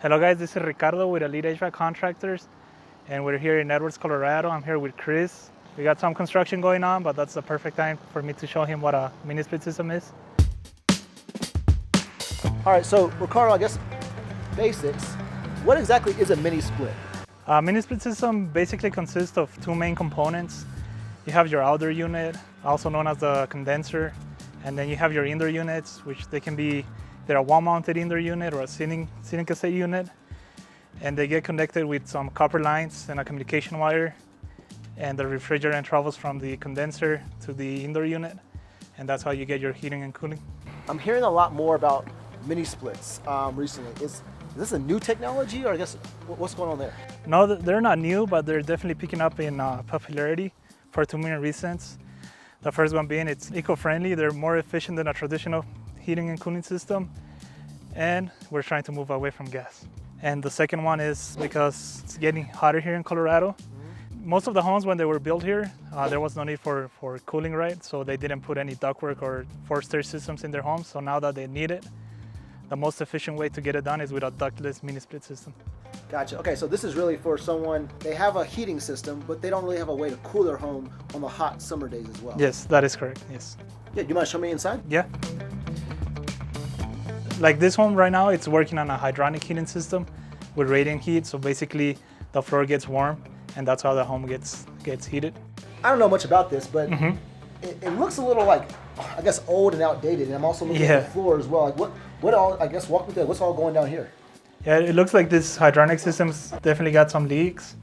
Hello guys, this is Ricardo with Elite HVAC Contractors, and we're here in Edwards, Colorado. I'm here with Chris. We got some construction going on, but that's the perfect time for me to show him what a mini split system is. All right, so Ricardo, I guess basics. What exactly is a mini split? A mini split system basically consists of two main components. You have your outdoor unit, also known as the condenser, and then you have your indoor units, which they can be either a wall-mounted indoor unit or a ceiling cassette unit, and they get connected with some copper lines and a communication wire, and the refrigerant travels from the condenser to the indoor unit, and that's how you get your heating and cooling. I'm hearing a lot more about mini splits recently. Is this a new technology, or I guess what's going on there? No, they're not new, but they're definitely picking up in popularity for two main reasons. The first one being it's eco-friendly. They're more efficient than a traditional heating and cooling system, and we're trying to move away from gas. And the second one is because it's getting hotter here in Colorado. Most of the homes, when they were built here, there was no need for cooling, right? So they didn't put any ductwork or forced air systems in their homes. So now that they need it, the most efficient way to get it done is with a ductless mini split system. Gotcha. Okay, so this is really for someone, they have a heating system, but they don't really have a way to cool their home on the hot summer days as well. Yes, that is correct, yes. Yeah, do you mind showing me inside? Yeah. Like this home right now, it's working on a hydronic heating system with radiant heat. So basically the floor gets warm, and that's how the home gets heated. I don't know much about this, but it looks a little like, I guess, old and outdated. And I'm also looking at the floor as well. Like what all, I guess, walk me through, what's all going down here? Yeah, it looks like this hydronic system's definitely got some leaks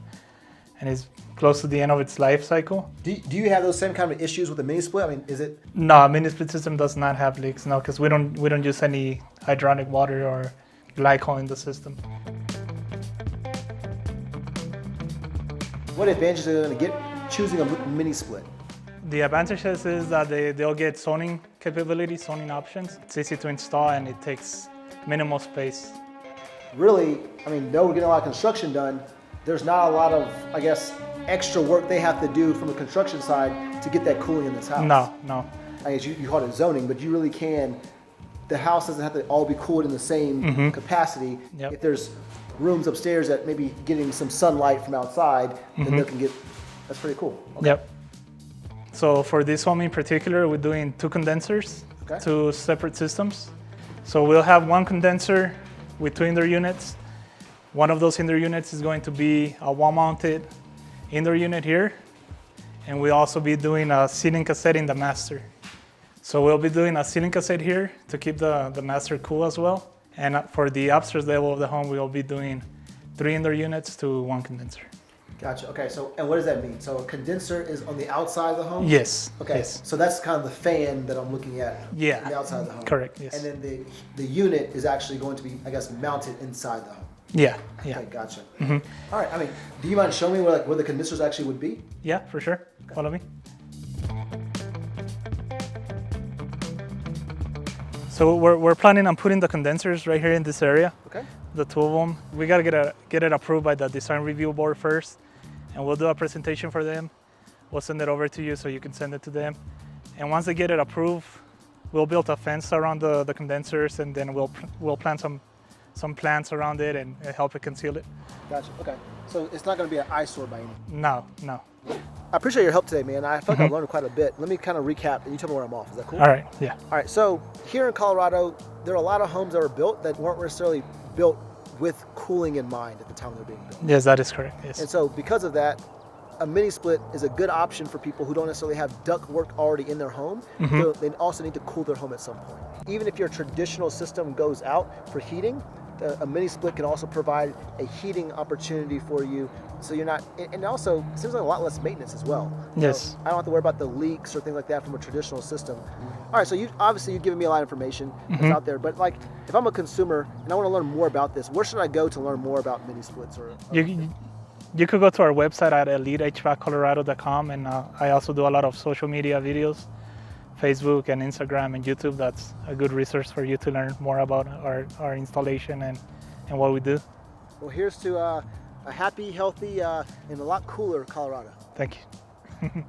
and is close to the end of its life cycle. Do you have those same kind of issues with the mini split? I mean, is it? No, a mini split system does not have leaks, no, because we don't use any hydronic water or glycol in the system. What advantages are you going to get choosing a mini split? The advantages is that they'll get zoning capabilities, zoning options. It's easy to install and it takes minimal space. Really, I mean, though we're getting a lot of construction done, there's not a lot of, I guess, extra work they have to do from the construction side to get that cooling in this house. No. I guess you call it zoning, but you really can, the house doesn't have to all be cooled in the same capacity. Yep. If there's rooms upstairs that maybe getting some sunlight from outside, then they can get, that's pretty cool. Okay. Yep. So for this home in particular, we're doing two condensers, two separate systems. So we'll have one condenser with two indoor units. One of those indoor units is going to be a wall-mounted indoor unit here, and we'll also be doing a ceiling cassette in the master. So we'll be doing a ceiling cassette here to keep the master cool as well. And for the upstairs level of the home, we'll be doing 3 indoor units to 1 condenser. Gotcha. Okay, so, and what does that mean? So a condenser is on the outside of the home? Yes. Okay, yes. So that's kind of the fan that I'm looking at on the outside of the home. Correct, yes. And then the unit is actually going to be, I guess, mounted inside the home. Yeah. Okay, gotcha. All right, I mean, do you mind showing me where the condensers actually would be? Yeah, for sure. Okay. Follow me. So we're planning on putting the condensers right here in this area. Okay. The two of them. We gotta get it approved by the design review board first, and we'll do a presentation for them. We'll send it over to you so you can send it to them. And once they get it approved, we'll build a fence around the condensers, and then we'll plant some plants around it and help it conceal it. Gotcha. Okay. So it's not going to be an eyesore by any means. No. I appreciate your help today, man. I feel like I've learned quite a bit. Let me kind of recap, and you tell me where I'm off. Is that cool? All right. Yeah. All right. So here in Colorado, there are a lot of homes that were built that weren't necessarily built with cooling in mind at the time they're being built. Yes, that is correct. Yes. And so because of that, a mini split is a good option for people who don't necessarily have duct work already in their home. So they also need to cool their home at some point. Even if your traditional system goes out for heating, a mini split can also provide a heating opportunity for you. So you're not, and also it seems like a lot less maintenance as well. Yes. So I don't have to worry about the leaks or things like that from a traditional system. All right, so you've given me a lot of information that's out there, but like if I'm a consumer and I want to learn more about this, where should I go to learn more about mini splits? You could go to our website at elitehvaccolorado.com, and I also do a lot of social media videos, Facebook and Instagram and YouTube. That's a good resource for you to learn more about our installation and what we do. Well, here's to a happy, healthy, and a lot cooler Colorado. Thank you.